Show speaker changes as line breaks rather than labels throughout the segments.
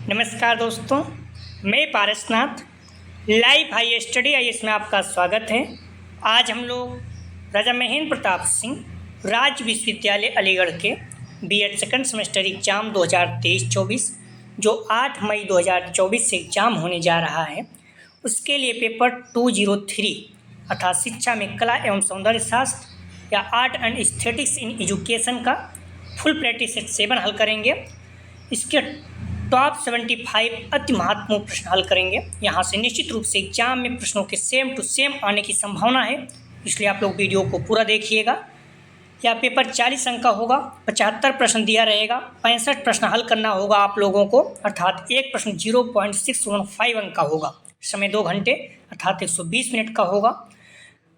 नमस्कार दोस्तों, मैं Parasnath live high study IAS में आपका स्वागत है। आज हम लोग राजा महेंद्र प्रताप सिंह राज्य विश्वविद्यालय अलीगढ़ के बीएड सेकंड सेमेस्टर एग्ज़ाम 2023-24 जो 8 मई 2024 से एग्ज़ाम होने जा रहा है, उसके लिए पेपर 203 अर्थात शिक्षा में कला एवं सौंदर्य शास्त्र या art and aesthetics in education का फुल प्रैक्टिस सेट 7 हल करेंगे। इसके टॉप 75 अति महत्वपूर्ण प्रश्न हल करेंगे। यहाँ से निश्चित रूप से एग्जाम में प्रश्नों के सेम टू सेम आने की संभावना है, इसलिए आप लोग वीडियो को पूरा देखिएगा। यह पेपर 40 अंक का होगा, 75 प्रश्न दिया रहेगा, 65 प्रश्न हल करना होगा आप लोगों को, अर्थात एक प्रश्न 0.615 अंक का होगा। समय 2 घंटे अर्थात 120 मिनट का होगा।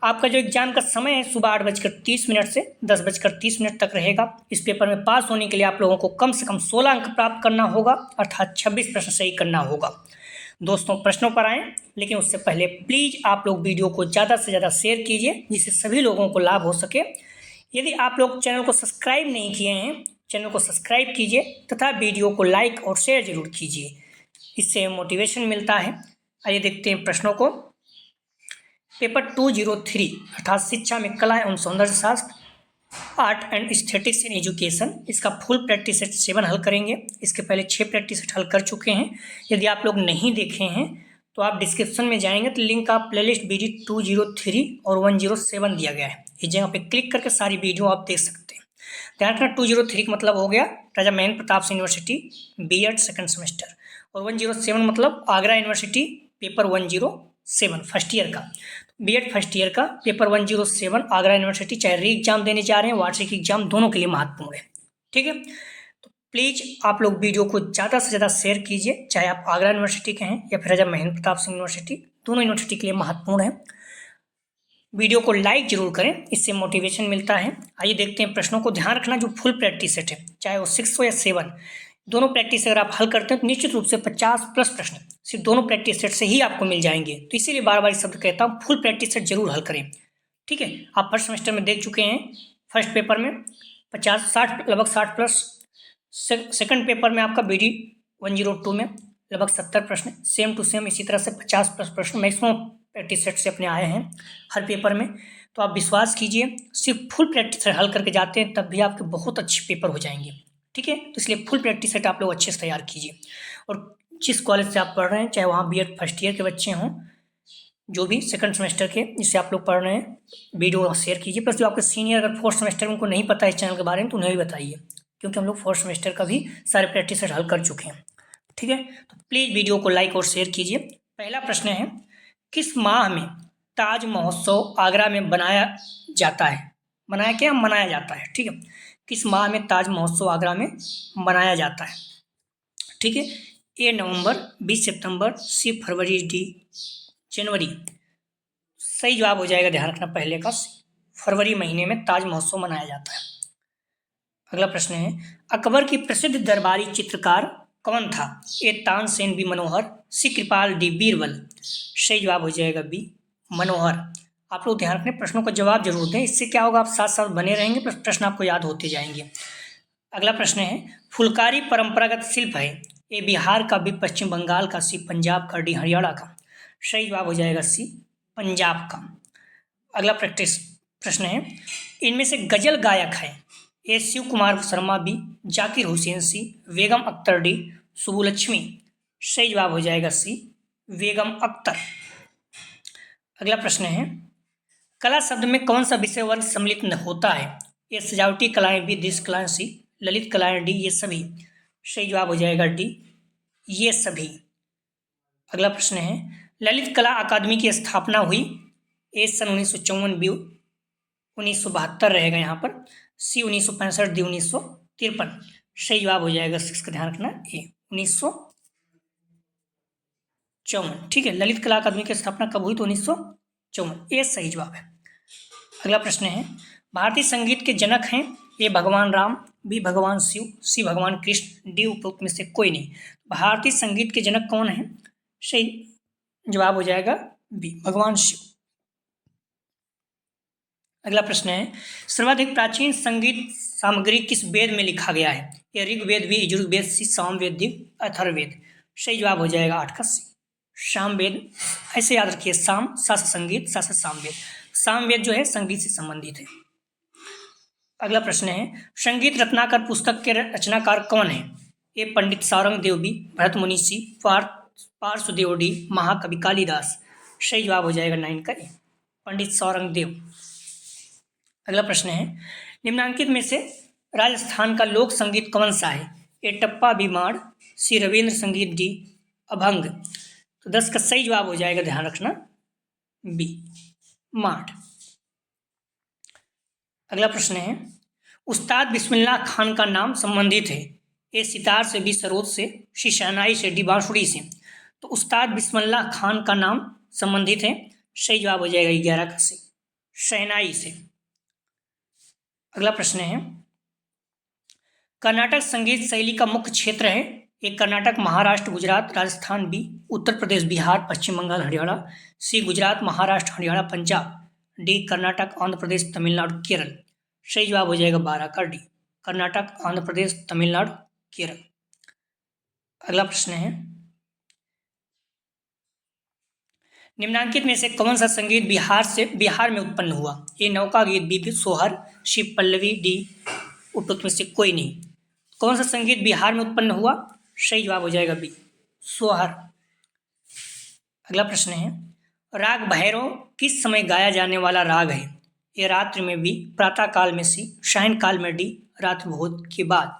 आपका जो एग्जाम का समय है सुबह 8:30 से 10:30 तक रहेगा। इस पेपर में पास होने के लिए आप लोगों को कम से कम 16 अंक प्राप्त करना होगा, अर्थात 26 प्रश्न सही करना होगा। दोस्तों, प्रश्नों पर आएँ, लेकिन उससे पहले प्लीज़ आप लोग वीडियो को ज़्यादा से ज़्यादा शेयर कीजिए जिससे सभी लोगों को लाभ हो सके। यदि आप लोग चैनल को सब्सक्राइब नहीं किए हैं, चैनल को सब्सक्राइब कीजिए तथा वीडियो को लाइक और शेयर जरूर कीजिए, इससे मोटिवेशन मिलता है। आइए देखते हैं प्रश्नों को। पेपर 203 अर्थात शिक्षा में कला एवं सौंदर्य शास्त्र art and aesthetics in education, इसका फुल प्रैक्टिस सेट 7 हल करेंगे। इसके पहले 6 प्रैक्टिस सेट हल कर चुके हैं। यदि आप लोग नहीं देखे हैं तो आप डिस्क्रिप्शन में जाएंगे तो लिंक आप प्लेलिस्ट BD 203 और 107 दिया गया है, इस जगह पे क्लिक करके सारी वीडियो आप देख सकते हैं। ध्यान रखना, 203 का मतलब हो गया Raja Mahendra Pratap Singh university BEd second semester, और 107 मतलब Agra university paper 107 first year का, बीएड फर्स्ट ईयर का पेपर 107 आगरा यूनिवर्सिटी, चाहे री एग्जाम देने जा रहे हैं वार्षिक एग्जाम, दोनों के लिए महत्वपूर्ण है। ठीक है, तो प्लीज़ आप लोग वीडियो को ज़्यादा से ज़्यादा शेयर कीजिए, चाहे आप आगरा यूनिवर्सिटी के हैं या फिर राजा महेंद्र प्रताप सिंह यूनिवर्सिटी, दोनों यूनिवर्सिटी के लिए महत्वपूर्ण है। वीडियो को लाइक जरूर करें, इससे मोटिवेशन मिलता है। आइए देखते हैं प्रश्नों को। ध्यान रखना, जो फुल प्रैक्टिस सेट है, चाहे वो 6 हो या 7, दोनों प्रैक्टिस अगर आप हल करते हैं तो निश्चित रूप से 50+ प्रश्न सिर्फ दोनों प्रैक्टिस सेट से ही आपको मिल जाएंगे। तो इसीलिए बार बार शब्द कहता हूँ, फुल प्रैक्टिस सेट जरूर हल करें। ठीक है, आप फर्स्ट सेमेस्टर में देख चुके हैं, फर्स्ट पेपर में 50-60 लगभग 60+, सेकंड पेपर में आपका BD 102 में लगभग 70 प्रश्न, सेम टू सेम इसी तरह से 50+ प्रश्न मैक्सिमम प्रैक्टिस सेट से अपने आए हैं हर पेपर में। तो आप विश्वास कीजिए, सिर्फ फुल प्रैक्टिस सेट हल करके जाते हैं तब भी आपके बहुत अच्छे पेपर हो जाएंगे। ठीक है, तो इसलिए फुल प्रैक्टिस सेट आप लोग अच्छे से तैयार कीजिए। और जिस कॉलेज से आप पढ़ रहे हैं, चाहे वहाँ बीएड फर्स्ट ईयर के बच्चे हों, जो भी सेकंड सेमेस्टर के जिससे आप लोग पढ़ रहे हैं, वीडियो शेयर कीजिए। प्लस जो आपके सीनियर अगर फोर्थ सेमेस्टर में उनको नहीं पता है इस चैनल के बारे में तो उन्हें भी बताइए, क्योंकि हम लोग फोर्थ सेमेस्टर का भी सारे प्रैक्टिस सेट हल कर चुके हैं। ठीक है, तो प्लीज़ वीडियो को लाइक और शेयर कीजिए। पहला प्रश्न है, किस माह में ताज महोत्सव आगरा में मनाया जाता है? मनाया जाता है। ठीक है, किस माह में ताज महोत्सव आगरा में मनाया जाता है? ठीक है, A November, B September, C February, D जनवरी। सही जवाब हो जाएगा, ध्यान रखना पहले का, फरवरी महीने में ताज महोत्सव मनाया जाता है। अगला प्रश्न है, अकबर की प्रसिद्ध दरबारी चित्रकार कौन था? A Tansen, B Manohar, C Kripal, D Birbal. सही जवाब हो जाएगा B मनोहर। आप लोग ध्यान रखें, प्रश्नों का जवाब जरूर दें, इससे क्या होगा, आप साथ साथ बने रहेंगे, प्रश्न आपको याद होते जाएंगे। अगला प्रश्न है, फुलकारी परंपरागत शिल्प है? A बिहार का, B पश्चिम बंगाल का, C पंजाब का, D हरियाणा का। सही जवाब हो जाएगा C पंजाब का। अगला प्रश्न है, इनमें से गजल गायक है? A Shiv Kumar Sharma, B Zakir Hussain, C Begum Akhtar, D Subbulakshmi. सही जवाब हो जाएगा C बेगम अख्तर। अगला प्रश्न है, कला शब्द में कौन सा विषय वर्ग सम्मिलित होता है? A सजावटी कलाएं, B दृश्य कलाएं, C ललित कलाएं, D ये सभी। सही जवाब हो जाएगा D ये सभी। अगला प्रश्न है, ललित कला अकादमी की स्थापना हुई? A सन 1954, B 1972 रहेगा यहाँ पर, C 1965, D 1953। सही जवाब हो जाएगा 6 का, ध्यान रखना A 1954। ठीक है, ललित कला अकादमी की स्थापना कब हुई? तो 1954, ये सही जवाब है। अगला प्रश्न है, भारतीय संगीत के जनक हैं? A भगवान राम, B भगवान शिव, C भगवान कृष्ण, D उपरोक्त में से कोई नहीं। भारतीय संगीत के जनक कौन है? सही जवाब हो जाएगा B भगवान शिव। अगला प्रश्न है, सर्वाधिक प्राचीन संगीत सामग्री किस वेद में लिखा गया है? A Rigveda, B Yajurveda, C Samaveda, D Atharvaveda. सही जवाब हो जाएगा 8 का सी, सामवेद। ऐसे याद रखिए, साम सा से संगीत, सा से सामवेद। सामवेद जो है संगीत से संबंधित है। अगला प्रश्न है, संगीत रत्नाकर पुस्तक के रचनाकार कौन है? ए पंडित सारंग देव बी, भरत मुनि सी, पार्श्वदेव डी, महाकवि कालिदास। सही जवाब हो जाएगा 9 का ए, पंडित सारंग देव। अगला प्रश्न है, निम्नांकित में से राजस्थान का लोक संगीत कौन सा है? ए टप्पा बी माड़, सी रविंद्र संगीत, डी अभंग। तो 10 का सही जवाब हो जाएगा, ध्यान रखना, बी माड़। अगला प्रश्न है, उस्ताद बिस्मिल्लाह खान का नाम संबंधित है? ए सितार से, बी सरोद से, सी शहनाई से, डी बांसुरी से। तो उस्ताद बिस्मिल्लाह खान का नाम संबंधित है। सही जवाब हो जाएगा 11 का सी, शहनाई से। अगला प्रश्न है, कर्नाटक संगीत शैली का मुख्य क्षेत्र है? ए कर्नाटक, महाराष्ट्र, गुजरात, राजस्थान, बी उत्तर प्रदेश, बिहार, पश्चिम बंगाल, हरियाणा, सी गुजरात, महाराष्ट्र, हरियाणा, पंजाब, डी कर्नाटक, आंध्र प्रदेश, तमिलनाडु, केरल। सही जवाब हो जाएगा 12 का डी, कर्नाटक, आंध्र प्रदेश, तमिलनाडु, केरल। अगला प्रश्न है, निम्नांकित में से कौन सा संगीत बिहार में उत्पन्न हुआ? ए नौका गीत, बी सोहर, सी पल्लवी, डी उपरोक्त में से कोई नहीं। कौन सा संगीत बिहार में उत्पन्न हुआ? सही जवाब हो जाएगा बी सोहर। अगला प्रश्न है, राग भैरव किस समय गाया जाने वाला राग है? ए रात्रि में, बी प्रातः काल में, सी शयन काल में, डी रात्रि भोज के बाद।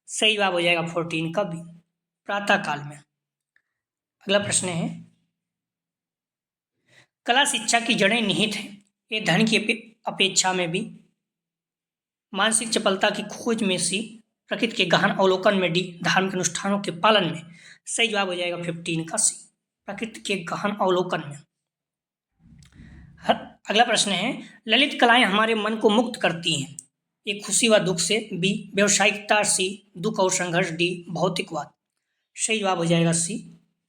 सही जवाब हो जाएगा 14 का बी प्रातः काल में। अगला प्रश्न है, कला शिक्षा की जड़ें निहित हैं? ए धन की अपेक्षा में, बी मानसिक चपलता की खोज में, सी प्रकृति के गहन अवलोकन में, डी धार्मिक अनुष्ठानों के पालन में। सही जवाब हो जाएगा 15 का सी, प्रकृति के गहन अवलोकन में। अगला प्रश्न है, ललित कलाएं हमारे मन को मुक्त करती हैं? ए खुशी व दुख से, बी व्यवसायिकता, सी दुख और संघर्ष, डी भौतिकवाद। सही जवाब हो जाएगा सी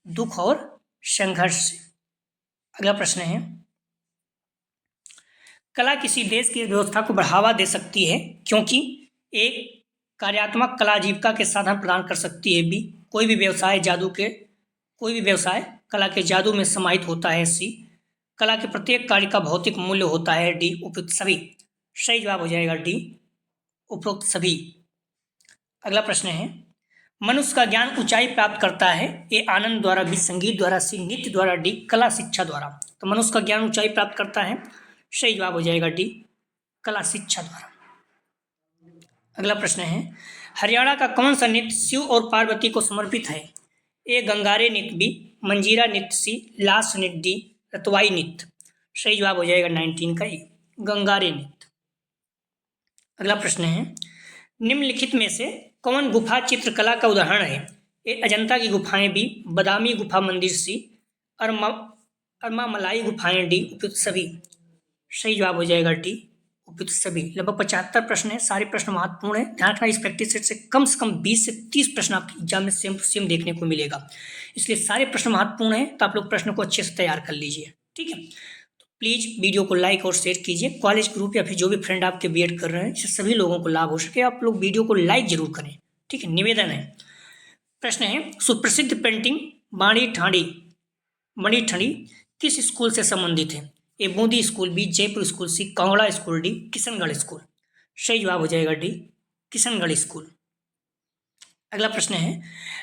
दुख और संघर्ष से। अगला प्रश्न है, कला किसी देश की व्यवस्था को बढ़ावा दे सकती है क्योंकि ए कार्यात्मक कला आजीविका के साधन प्रदान कर सकती है, बी कोई भी व्यवसाय कला के जादू में समाहित होता है, सी कला के प्रत्येक कार्य का भौतिक मूल्य होता है, डी उपयुक्त सभी। सही जवाब हो जाएगा डी उपरोक्त सभी। अगला प्रश्न है, मनुष्य का ज्ञान ऊंचाई प्राप्त करता है? ए आनंद द्वारा, बी संगीत द्वारा, सी नृत्य द्वारा, डी कला शिक्षा द्वारा। तो मनुष्य का ज्ञान ऊंचाई प्राप्त करता है, सही जवाब हो जाएगा डी कला शिक्षा द्वारा। अगला प्रश्न है, हरियाणा का कौन सा नृत्य शिव और पार्वती को समर्पित है? ए गंगारे नृत्य, बी मंजीरा नृत्य, सी लास नृत्य, डी रतवाई नृत्य। सही जवाब हो जाएगा 19 का ए गंगारे नृत्य। अगला प्रश्न है, निम्नलिखित में से कौन गुफा चित्रकला का उदाहरण है? ए अजंता की गुफाएं, बी बदामी गुफा मंदिर, सी अरमामलाई गुफाएं, डी उपयुक्त सभी। सही जवाब हो जाएगा डी उपयुक्त सभी। लगभग 75 प्रश्न है, सारे प्रश्न महत्वपूर्ण है। ध्यान रखना, इस प्रैक्टिस सेट से कम 20 से 30 प्रश्न आपके एग्जाम में सेम टू सेम देखने को मिलेगा, इसलिए सारे प्रश्न महत्वपूर्ण है, तो आप लोग प्रश्न को अच्छे से तैयार कर लीजिए, ठीक है। तो प्लीज़ वीडियो को लाइक और शेयर कीजिए। कॉलेज ग्रुप या फिर जो भी फ्रेंड आपके बीएड कर रहे हैं, इससे सभी लोगों को लाभ हो सके, आप लोग वीडियो को लाइक जरूर करें, ठीक है, निवेदन है। प्रश्न है, सुप्रसिद्ध पेंटिंग मणि ठंडी किस स्कूल से संबंधित है? A Bundi school, B Jaipur school, C Kangra school, D Kishangarh school. सही जवाब हो जाएगा डी किशनगढ़ स्कूल। अगला प्रश्न है,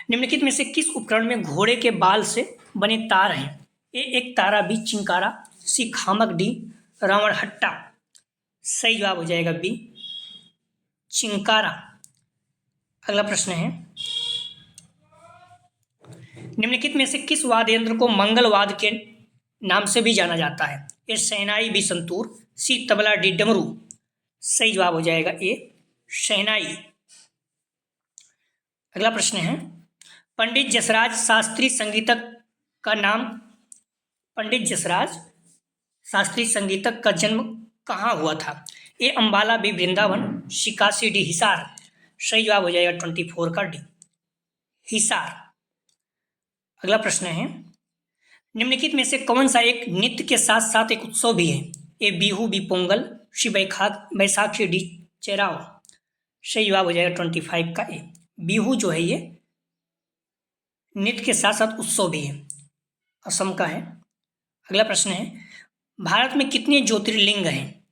निम्नलिखित में से किस उपकरण में घोड़े के बाल से बने तार हैं? ए एक तारा, बी चिंकारा, सी खामक, डी रावण हट्टा। सही जवाब हो जाएगा बी चिंकारा। अगला प्रश्न है, निम्नलिखित में से किस वाद्य यंत्र को मंगलवाद्य के नाम से भी जाना जाता है? ए शहनाई, बी संतूर, सी तबला, डी डमरू। सही जवाब हो जाएगा ए शहनाई। अगला प्रश्न है, पंडित जसराज शास्त्रीय संगीतक का जन्म कहाँ हुआ था? ए अंबाला, बी वृंदावन, सी काशी, डी हिसार। सही जवाब हो जाएगा 24 का डी हिसार। अगला प्रश्न है, निम्नलिखित में से कौन सा एक नृत्य के साथ साथ एक उत्सव भी है? ए बिहू, बी पोंगल, सी बैसाखी, डी चेराव। सही जवाब हो जाएगा 25 का ए बिहू जो है ये नृत्य के साथ साथ उत्सव भी है, असम का है। अगला प्रश्न है, भारत में कितने ज्योतिर्लिंग हैं?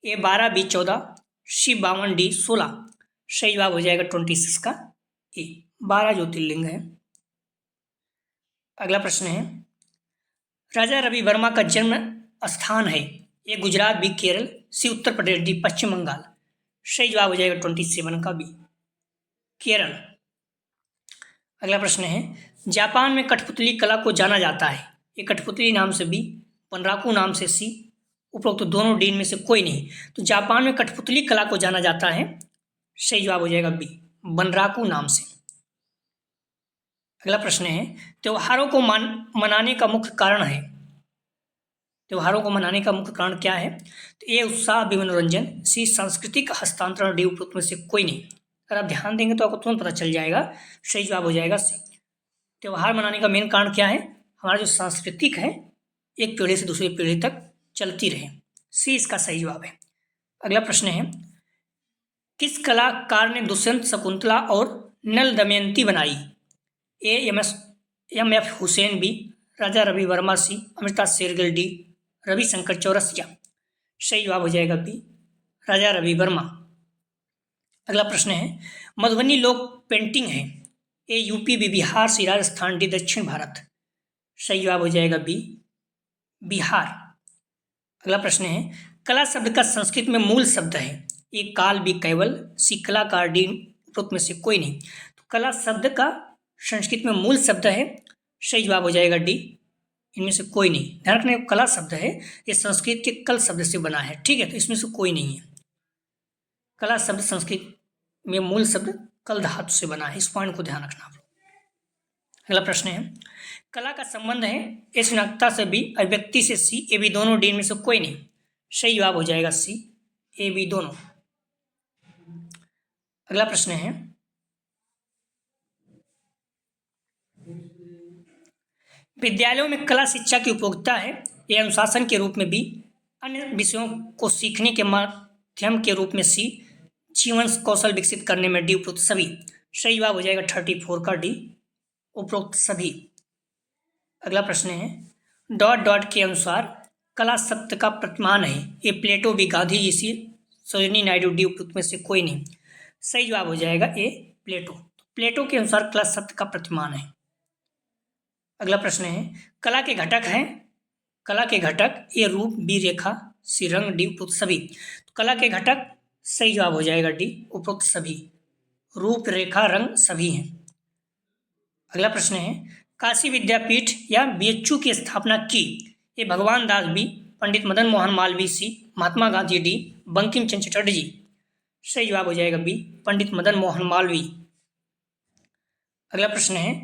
ए 12, बी 14, सी 52, डी 16। सही जवाब हो जाएगा 26 का ए, 12 ज्योतिर्लिंग है। अगला प्रश्न है, राजा रवि वर्मा का जन्म स्थान है? ए गुजरात, बी केरल, सी उत्तर प्रदेश, डी पश्चिम बंगाल। सही जवाब हो जाएगा 27 का बी, केरल। अगला प्रश्न है, जापान में कठपुतली कला को जाना जाता है? ए कठपुतली नाम से बी, बनराकू नाम से सी, उपरोक्त दोनों डी में से कोई नहीं। तो जापान में कठपुतली कला को जाना जाता है, सही जवाब हो जाएगा बी, बनराकू नाम से। अगला प्रश्न है, त्योहारों को मनाने का मुख्य कारण है? त्योहारों को मनाने का मुख्य कारण क्या है? तो ए उत्साह, बी मनोरंजन, सी सांस्कृतिक हस्तांतरण, डी उपरोक्त में से कोई नहीं। अगर आप ध्यान देंगे तो आपको तुरंत पता चल जाएगा, सही जवाब हो जाएगा सी। त्योहार मनाने का मेन कारण क्या है? हमारा जो सांस्कृतिक है एक पीढ़ी से दूसरी पीढ़ी तक चलती रहे, सी इसका सही जवाब है। अगला प्रश्न है, किस कलाकार ने दुष्यंत, शकुंतला और नल दमयंती बनाई? A M F Husain, B Raja Ravi Varma, C Amrita Shergil, D Ravishankar Chaurasia. सही जवाब हो जाएगा बी, राजा रवि वर्मा। अगला प्रश्न है, मधुबनी लोक पेंटिंग है? ए यूपी, बी बिहार, सी राजस्थान, डी दक्षिण भारत। सही जवाब हो जाएगा बी, बिहार। अगला प्रश्न है, कला शब्द का संस्कृत में मूल शब्द है? ए काल, बी कैवल, सी कलाकार, डी उपरोक्त में से कोई नहीं। तो कला शब्द का संस्कृत में मूल शब्द है, सही जवाब हो जाएगा डी, इनमें से कोई नहीं। ध्यान रखना, कला शब्द है ये संस्कृत के कल शब्द से बना है, ठीक है, तो इसमें से कोई नहीं है। कला शब्द संस्कृत में मूल शब्द कल धातु से बना है, इस पॉइंट को ध्यान रखना आप। अगला प्रश्न है, कला का संबंध है ए सृजनात्मकता से बी, अभिव्यक्ति से सी, ए बी दोनों, डी में से कोई नहीं। सही जवाब हो जाएगा सी, ए बी दोनों। अगला प्रश्न है, विद्यालयों में कला शिक्षा की उपयोगिता है? ए अनुशासन के रूप में, बी अन्य विषयों को सीखने के माध्यम के रूप में, सी जीवन कौशल विकसित करने में, डी उपरोक्त सभी। सही जवाब हो जाएगा 34 का डी, उपरोक्त सभी। अगला प्रश्न है, डॉट डॉट के अनुसार कला शब्द का प्रतिमान है? ए प्लेटो, बी गांधी जी, सी सरोजिनी नायडू, डी उपरोक्त में से कोई नहीं। सही जवाब हो जाएगा ए प्लेटो। प्लेटो के अनुसार कला शब्द का प्रतिमान है। अगला प्रश्न है, कला के घटक हैं? कला के घटक ए रूप, बी रेखा, सी रंग, डी उपरोक्त सभी। तो कला के घटक सही जवाब हो जाएगा डी, उपरोक्त सभी। रूप, रेखा, रंग सभी हैं। अगला प्रश्न है, काशी विद्यापीठ या बीएचयू की स्थापना की? ए भगवान दास, बी पंडित मदन मोहन मालवीय, सी महात्मा गांधी, डी बंकिम चंद्र चटर्जी। सही जवाब हो जाएगा बी, पंडित मदन मोहन मालवीय। अगला प्रश्न है,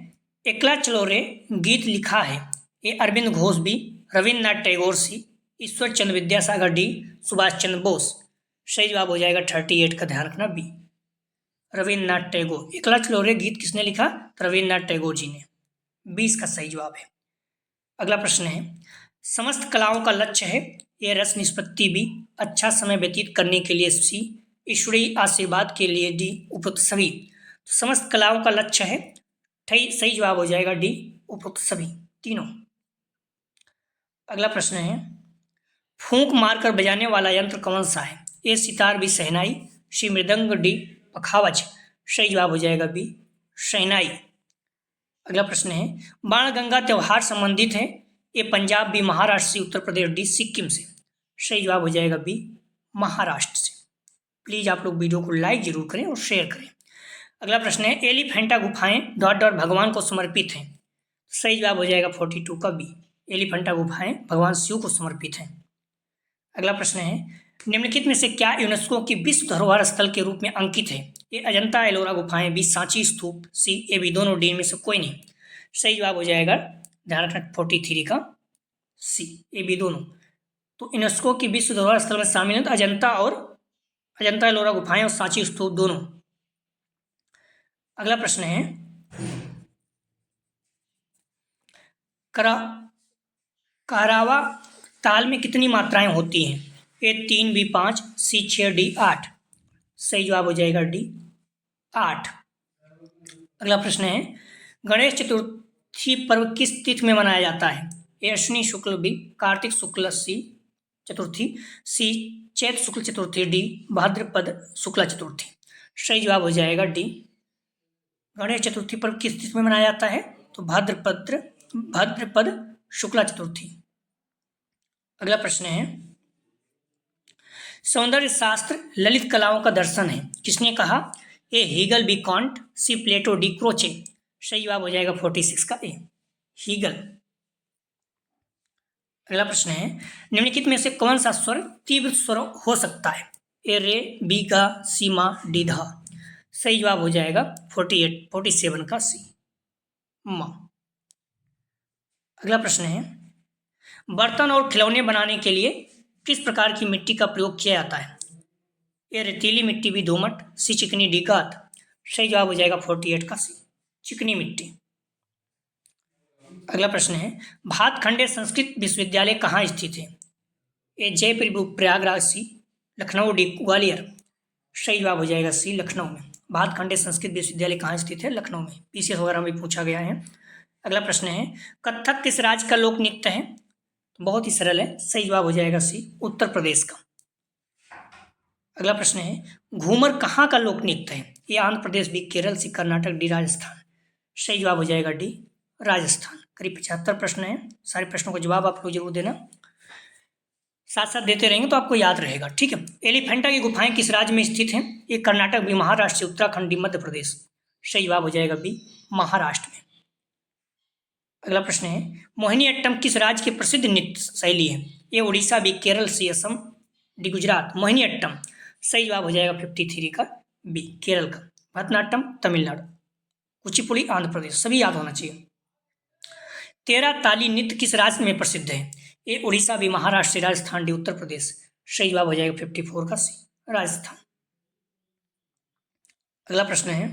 एकला चलो रे गीत लिखा है? ए अरविंद घोष, बी रविन्द्रनाथ टैगोर, सी ईश्वर चंद्र विद्यासागर, डी सुभाष चंद्र बोस। सही जवाब हो जाएगा 38 का, ध्यान रखना बी, रविन्द्रनाथ टैगोर। एकला चलो रे गीत किसने लिखा? रविन्द्रनाथ टैगोर जी ने। 20 का सही जवाब है। अगला प्रश्न है, समस्त कलाओं का लक्ष्य है? ए रस निष्पत्ति, बी अच्छा समय व्यतीत करने के लिए, सी ईश्वरीय आशीर्वाद के लिए, डी उपरोक्त सभी। तो समस्त कलाओं का लक्ष्य है, सही जवाब हो जाएगा डी, उपरोक्त सभी तीनों। अगला प्रश्न है, फूंक मारकर बजाने वाला यंत्र कौन सा है? ए सितार, बी शहनाई, सी मृदंग, डी पखावज। सही जवाब हो जाएगा बी, शहनाई। अगला प्रश्न है, बाणगंगा त्योहार संबंधित है? ए पंजाब, बी महाराष्ट्र, सी उत्तर प्रदेश, डी सिक्किम से। सही जवाब हो जाएगा बी, महाराष्ट्र से। प्लीज आप लोग वीडियो को लाइक जरूर करें और शेयर करें। अगला प्रश्न है, एलिफेंटा गुफाएं डॉट डॉट भगवान को समर्पित हैं? सही जवाब हो जाएगा 42 का बी, एलिफेंटा गुफाएं भगवान शिव को समर्पित हैं। अगला प्रश्न है, निम्नलिखित में से क्या यूनेस्को की विश्व धरोहर स्थल के रूप में अंकित है? ए अजंता एलोरा गुफाएं, B Sanchi stupa, C A B दोनों, डी में से कोई नहीं। सही जवाब हो जाएगा, ध्यान रखना 43 का सी, ए बी दोनों। तो यूनेस्को की विश्व धरोहर स्थल में शामिल है अजंता एलोरा गुफाएं और सांची स्तूप दोनों। अगला प्रश्न है, कहरावा ताल में कितनी मात्राएं होती हैं? ए 3, बी 5, सी 6, डी 8। सही जवाब हो जाएगा डी, 8। अगला प्रश्न है, गणेश चतुर्थी पर्व किस तिथि में मनाया जाता है? ए अश्विनी शुक्ल, बी कार्तिक शुक्ल सी चतुर्थी, सी चैत्र शुक्ल चतुर्थी, डी भाद्रपद शुक्ला चतुर्थी। सही जवाब हो जाएगा डी। गणेश चतुर्थी पर्व किस तिथि में मनाया जाता है? तो भाद्रपद शुक्ला चतुर्थी। अगला प्रश्न है, सौंदर्य शास्त्र ललित कलाओं का दर्शन है, किसने कहा? A Hegel, B Kant, C Plato, D Croce. सही जवाब हो जाएगा 46 का ए, हीगल। अगला प्रश्न है, निम्नलिखित में से कौन सा स्वर तीव्र स्वर हो सकता है? ए रे, बी गा, सी मा, डी धा। सही जवाब हो जाएगा 47 का सी, मा। अगला प्रश्न है, बर्तन और खिलौने बनाने के लिए किस प्रकार की मिट्टी का प्रयोग किया जाता है? ए रेतीली मिट्टी, बी दोमट, सी चिकनी, डी गाद। सही जवाब हो जाएगा 48 का सी, चिकनी मिट्टी। अगला प्रश्न है, भातखंडे संस्कृत विश्वविद्यालय कहाँ स्थित है? ए जयपुर, प्रयागराज, सी लखनऊ, डी ग्वालियर। सही जवाब हो जाएगा सी, लखनऊ में। भातखंडे संस्कृत विश्वविद्यालय कहाँ स्थित है? लखनऊ में। पीसीएस वगैरह में पूछा गया है। अगला प्रश्न है, कथक किस राज्य का लोक नृत्य है? बहुत ही सरल है, सही जवाब हो जाएगा सी, उत्तर प्रदेश का। अगला प्रश्न है, घूमर कहाँ का लोक नृत्य है? ये आंध्र प्रदेश, बी केरल, सी कर्नाटक, डी राजस्थान। सही जवाब हो जाएगा डी, राजस्थान। करीब 75 प्रश्न है, सारे प्रश्नों का जवाब आप लोग जरूर देना, साथ साथ देते रहेंगे तो आपको याद रहेगा, ठीक है। एलिफेंटा की गुफाएं किस राज्य में स्थित हैं? ये कर्नाटक, बी महाराष्ट्र, उत्तराखंड, डी मध्य प्रदेश। सही जवाब हो जाएगा बी, महाराष्ट्र में। अगला प्रश्न है, मोहिनी अट्टम किस राज्य की प्रसिद्ध नृत्य शैली है? ये उड़ीसा, बी केरल, सी असम, डी गुजरात। मोहिनी अट्टम। सही जवाब हो जाएगा 53 का बी, केरल का। भरतनाट्यम तमिलनाडु, कुचिपुड़ी आंध्र प्रदेश। सभी याद होना चाहिए। 13 ताली नृत्य किस राज्य में प्रसिद्ध है? ए उड़ीसा, बी महाराष्ट्र, राजस्थान, डी उत्तर प्रदेश। सही जवाब हो जाएगा 54 का सी, राजस्थान। अगला प्रश्न है,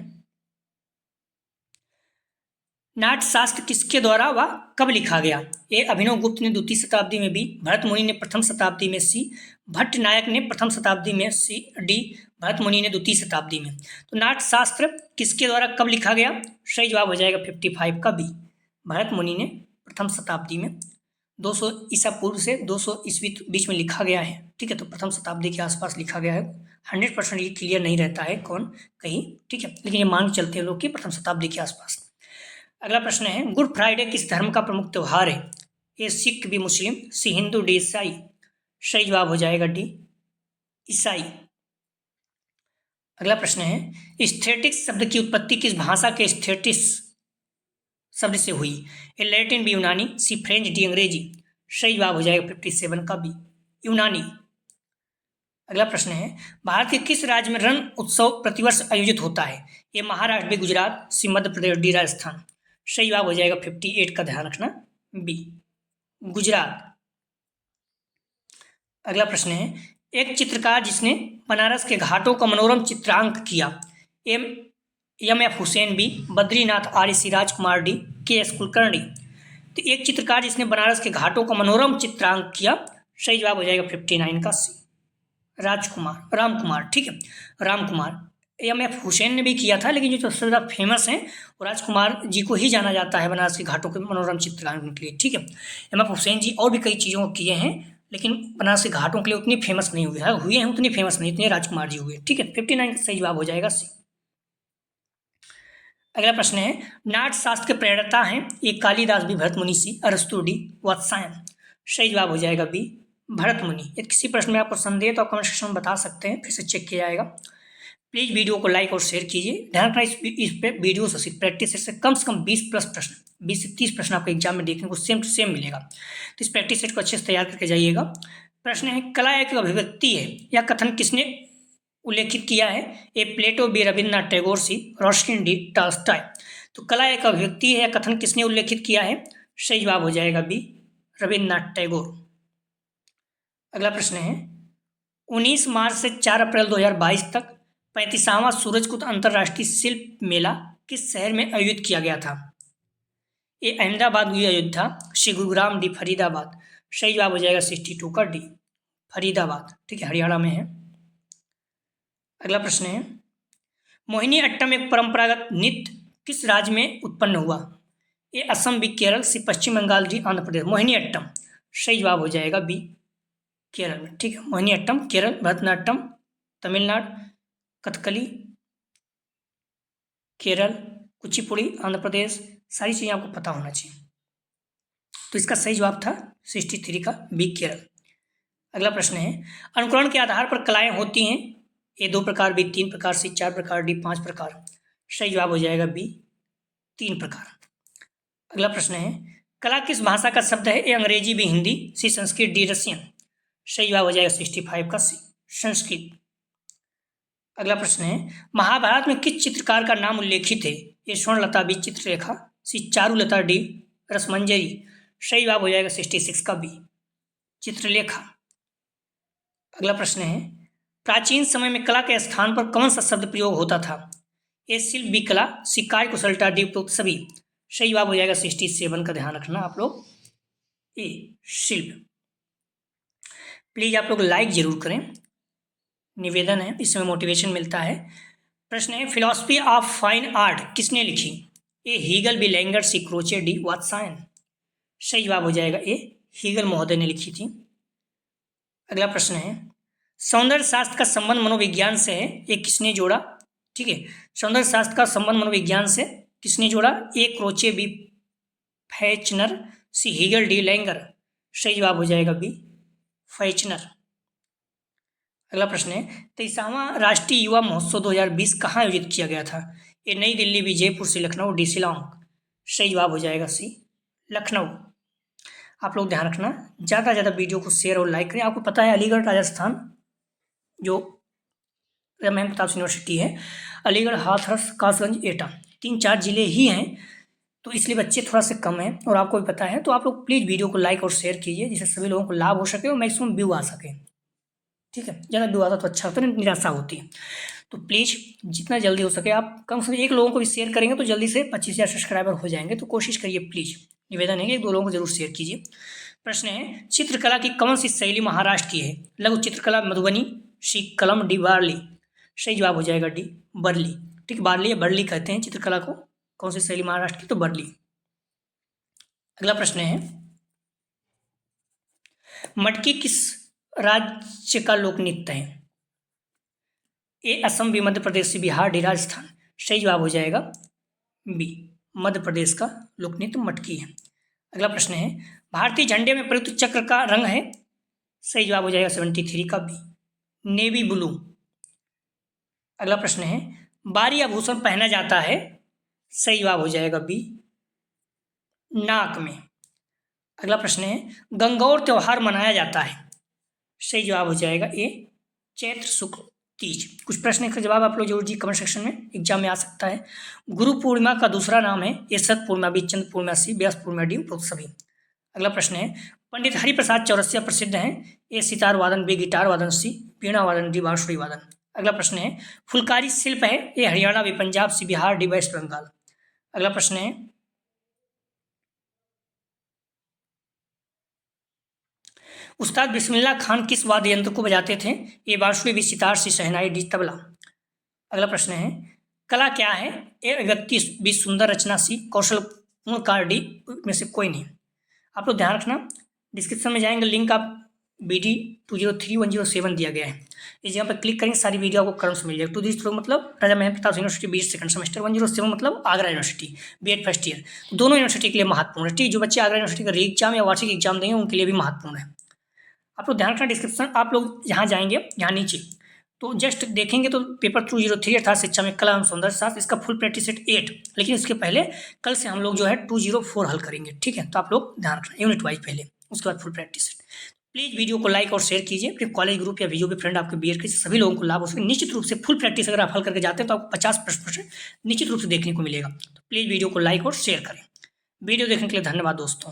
नाट्यशास्त्र किसके द्वारा व कब लिखा गया? ए अभिनव गुप्त ने 2वीं शताब्दी में, बी भरत मुनि ने 1वीं शताब्दी में, सी भट्ट नायक ने 1वीं शताब्दी में, सी डी भरत मुनि ने 2वीं शताब्दी में। तो नाट्यशास्त्र किसके द्वारा कब लिखा गया? सही जवाब हो जाएगा 55 का बी, भरत मुनि ने 1वीं शताब्दी में 200 ईसा पूर्व से 200 ईस्वी बीच में लिखा गया है, ठीक है। तो 1वीं शताब्दी के आसपास लिखा गया है। 100% ये क्लियर नहीं रहता है कौन कहीं, ठीक है, लेकिन ये मान चलते हैं लोग कि 1वीं शताब्दी के आसपास। अगला प्रश्न है, गुड फ्राइडे किस धर्म का प्रमुख त्यौहार है? ए सिख, बी मुस्लिम, सी हिंदू, डी ईसाई। सही जवाब हो जाएगा डी, ईसाई। अगला प्रश्न है, एस्थेटिक्स शब्द की उत्पत्ति किस भाषा के एस्थेटिक्स शब्द से हुई? ए लैटिन, बी यूनानी, सी फ्रेंच, डी अंग्रेजी। सही जवाब हो जाएगा 57 का बी, यूनानी। अगला प्रश्न है, भारत के किस राज्य में रण उत्सव प्रतिवर्ष आयोजित होता है? ये महाराष्ट्र, बी गुजरात, सी मध्य प्रदेश, डी राजस्थान। सही जवाब हो जाएगा 58 का, ध्यान रखना बी, गुजरात। अगला प्रश्न है, एक चित्रकार जिसने बनारस के घाटों का मनोरम चित्रांक किया? M F Husain, B Badrinath Arya, C Rajkumar, D K S Kulkarni. तो एक चित्रकार जिसने बनारस के घाटों का मनोरम चित्रांक किया, सही जवाब हो जाएगा 59 का सी, रामकुमार, ठीक है, रामकुमार। एम एफ हुसैन ने भी किया था, लेकिन जो सबसे ज़्यादा फेमस हैं वो राजकुमार जी को ही जाना जाता है बनारस के घाटों के मनोरम चित्रांकन के लिए, ठीक है। एम एफ हुसैन जी और भी कई चीज़ों को किए हैं, लेकिन बनारस के घाटों के लिए उतनी फेमस नहीं हुए हैं, उतनी फेमस नहीं, इतने राजकुमार जी हुए, ठीक है। 59 का सही जवाब हो जाएगा सी। अगला प्रश्न है, नाट्यशास्त्र के प्रेरणा हैं? ये कालिदास, बी भरत मुनि, सी अरस्तु, डी वात्स्यायन। सही जवाब हो जाएगा बी, भरत मुनि। यदि किसी प्रश्न में आपको संदेह तो आप कमेंट सेक्शन में बता सकते हैं, फिर से चेक किया जाएगा। प्लीज़ वीडियो को लाइक और शेयर कीजिए। ध्यान रखना, इस वीडियो से प्रैक्टिस सेट से कम 20+ प्रश्न, 20 से 30 प्रश्न आपको एग्जाम में देखने को सेम टू सेम मिलेगा। तो इस प्रैक्टिस सेट को अच्छे से तैयार करके जाइएगा। प्रश्न है, कला एक अभिव्यक्ति है, यह कथन किसने उल्लेखित किया है? ए प्लेटो, बी रविन्द्रनाथ टैगोर, सी रस्किन, डी टॉल्स्टॉय। तो कला एक अभिव्यक्ति है, यह कथन किसने उल्लेखित किया है? सही जवाब हो जाएगा बी, रविन्द्रनाथ टैगोर। अगला प्रश्न है, 19 मार्च से 4 अप्रैल 2022 तक 35वां सूरजकुंड अंतर्राष्ट्रीय शिल्प मेला किस शहर में आयोजित किया गया था? ए अहमदाबाद, बी अयोध्या, सी गुरुग्राम, डी फरीदाबाद। सही जवाब हो जाएगा 62 का डी, फरीदाबाद, ठीक है, हरियाणा में है। अगला प्रश्न है, मोहिनी अट्टम एक परंपरागत नृत्य किस राज्य में उत्पन्न हुआ? ए असम, बी केरल, सी पश्चिम बंगाल, डी आंध्र प्रदेश। मोहिनीअट्टम सही जवाब हो जाएगा बी केरल में। ठीक है, मोहिनीअट्टम केरल, भरतनाट्यम तमिलनाडु, कथकली केरल, कुचिपुड़ी आंध्र प्रदेश। सारी चीज़ें आपको पता होना चाहिए। तो इसका सही जवाब था 63 का बी केरल। अगला प्रश्न है, अनुकरण के आधार पर कलाएं होती हैं? ए 2 प्रकार, बी 3 प्रकार, सी 4 प्रकार, डी 5 प्रकार। सही जवाब हो जाएगा बी 3 प्रकार। अगला प्रश्न है, कला किस भाषा का शब्द है? ए अंग्रेजी, बी हिंदी, सी संस्कृत, डी रसियन। सही जवाब हो जाएगा 65 का सी संस्कृत। अगला प्रश्न है, महाभारत में किस चित्रकार का नाम उल्लेखित है? ए स्वर्णलता, बी चित्ररेखा, सी चारुलता, डी रसमंजरी। सही जवाब हो जाएगा 66 का बी चित्रलेखा। अगला प्रश्न है, प्राचीन समय में कला के स्थान पर कौन सा शब्द प्रयोग होता था? ए शिल्प, बी कला, सी कार्य कुशलता, डी उपरोक्त सभी। सही जवाब हो जाएगा 67 का, ध्यान रखना आप लोग, ए शिल्प। प्लीज आप लोग लाइक जरूर करें, निवेदन है, इसमें मोटिवेशन मिलता है। प्रश्न है, फिलॉसफी ऑफ फाइन आर्ट किसने लिखी? ए हीगल, बी लैंगर, सी क्रोचे, डी वात्सायन। सही जवाब हो जाएगा ए हीगल महोदय ने लिखी थी। अगला प्रश्न है, सौंदर्य शास्त्र का संबंध मनोविज्ञान से है, ये किसने जोड़ा? ठीक है, सौंदर्य शास्त्र का संबंध मनोविज्ञान से किसने जोड़ा? ए क्रोचे, बी फैचनर, सी हीगल, डी लैंगर। सही जवाब हो जाएगा बी फैचनर। अगला प्रश्न है, 23वां राष्ट्रीय युवा महोत्सव 2020 कहाँ आयोजित किया गया था? ए नई दिल्ली, बी जयपुर, सी लखनऊ, डी शिलांग। सही जवाब हो जाएगा सी लखनऊ। आप लोग ध्यान रखना, ज़्यादा से ज़्यादा वीडियो को शेयर और लाइक करें। आपको पता है अलीगढ़ राजस्थान जो महम प्रताप यूनिवर्सिटी है, अलीगढ़, हाथरस, कासगंज, एटा, 3-4 जिले ही हैं, तो इसलिए बच्चे थोड़ा से कम हैं और आपको भी पता है। तो आप लोग प्लीज़ वीडियो को लाइक और शेयर कीजिए, जिससे सभी लोगों को लाभ हो सके और मैक्सिमम व्यू आ सके। ठीक है, ज़्यादा व्यू आता तो अच्छा होता है, निराशा होती है। तो प्लीज़ जितना जल्दी हो सके आप कम से कम 1 लोगों को भी शेयर करेंगे तो जल्दी से 25,000 सब्सक्राइबर हो जाएंगे। तो कोशिश करिए, प्लीज़ निवेदन है कि 1-2 लोगों को जरूर शेयर कीजिए। प्रश्न है, चित्रकला की कौन सी शैली महाराष्ट्र की है? लघु चित्रकला, मधुबनी, सी कलम, डी वारली। सही जवाब हो जाएगा डी बरली। ठीक, बारली या बरली कहते हैं चित्रकला को। कौन सी शैली महाराष्ट्र की? तो बरली। अगला प्रश्न है, मटकी किस राज्य का लोक नृत्य है? ए असम, बी मध्य प्रदेश, सी बिहार, डी राजस्थान। सही जवाब हो जाएगा बी मध्य प्रदेश का लोक नृत्य मटकी है। अगला प्रश्न है, भारतीय झंडे में प्रयुक्त चक्र का रंग है? सही जवाब हो जाएगा 73 का बी नेवी ब्लू। अगला प्रश्न है, बारी आभूषण पहना जाता है? सही जवाब हो जाएगा बी नाक में। अगला प्रश्न है, गंगौर त्योहार मनाया जाता है? सही जवाब हो जाएगा ए चैत्र शुक्ल तीज। कुछ प्रश्न का जवाब आप लोग जरूर जी कमेंट सेक्शन में, एग्जाम में आ सकता है। गुरु पूर्णिमा का दूसरा नाम है? ए शरद पूर्णिमा, बी चंद्र पूर्णिमा, सी व्यास पूर्णिमा, डी उपरोक्त सभी। अगला प्रश्न है, पंडित हरिप्रसाद चौरसिया प्रसिद्ध हैं? ए सितार वादन, बी गिटार वादन, सी वीणा वादन, डी बांसुरी वादन। अगला प्रश्न है, फुलकारी शिल्प है? ए हरियाणा, बी पंजाब, सी बिहार, डी वेस्ट बंगाल। अगला प्रश्न है, उस्ताद बिस्मिल्लाह खान किस वाद्य यंत्र को बजाते थे? ए बांसुरी, बी सितार, सी शहनाई, डी तबला। अगला प्रश्न है, कला क्या है? ए व्यक्ति, बी सुंदर रचना, सी कौशलपूर्ण कार्य, डी में से कोई नहीं। आप लोग ध्यान रखना, डिस्क्रिप्शन में जाएंगे, लिंक आप BD 203107 दिया गया है, इस जगह पर क्लिक करेंगे, सारी वीडियो आपको क्रम से मिल जाएगा। 203 मतलब Raja Maham Pratap university BEd second semester, 107 मतलब Agra university BEd first year. दोनों यूनिवर्सिटी के लिए महत्वपूर्ण है। ठीक, जो बच्चे आगरा यूनिवर्सिटी का री एग्जाम या वार्षिक एग्जाम देंगे उनके लिए भी महत्वपूर्ण है। आप लोग ध्यान रखना, डिस्क्रिप्शन आप लोग यहाँ जाएंगे, यहाँ नीचे तो जस्ट देखेंगे तो पेपर 203 अर्थात शिक्षा में कला एवं सौंदर्य शास्त्र, इसका फुल प्रैक्टिस सेट 8, लेकिन इसके पहले कल से हम लोग जो है 204 हल करेंगे। ठीक है, तो आप लोग ध्यान रखना, यूनिट वाइज पहले, उसके बाद full practice set. Please video को लाइक और शेयर कीजिए, फिर कॉलेज ग्रुप या वीडियो पे फ्रेंड आपके BEd के सभी लोगों को लाभ हो सके। निश्चित रूप से फुल प्रैक्टिस अगर आप हल करके जाते हैं तो आपको 50% निश्चित रूप से देखने को मिलेगा। तो प्लीज़ वीडियो को लाइक और शेयर करें। वीडियो देखने के लिए धन्यवाद दोस्तों।